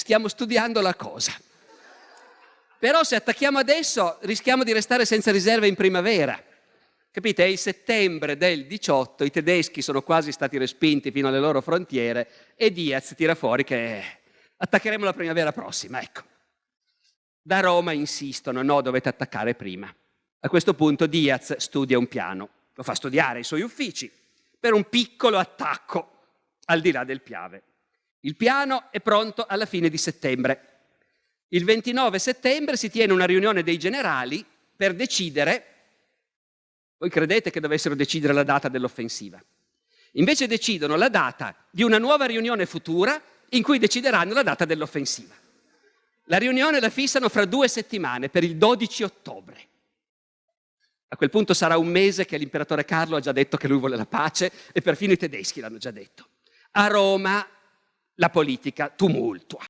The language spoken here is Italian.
stiamo studiando la cosa. Però se attacchiamo adesso rischiamo di restare senza riserve in primavera. Capite? È il settembre del 18, i tedeschi sono quasi stati respinti fino alle loro frontiere e Diaz tira fuori che attaccheremo la primavera prossima, ecco. Da Roma insistono, no, dovete attaccare prima. A questo punto Diaz studia un piano, lo fa studiare ai suoi uffici, per un piccolo attacco al di là del Piave. Il piano è pronto alla fine di settembre. Il 29 settembre si tiene una riunione dei generali per decidere. Voi credete che dovessero decidere la data dell'offensiva? Invece decidono la data di una nuova riunione futura in cui decideranno la data dell'offensiva. La riunione la fissano fra 2 settimane, per il 12 ottobre. A quel punto sarà un mese che l'imperatore Carlo ha già detto che lui vuole la pace e perfino i tedeschi l'hanno già detto. A Roma la politica tumultua.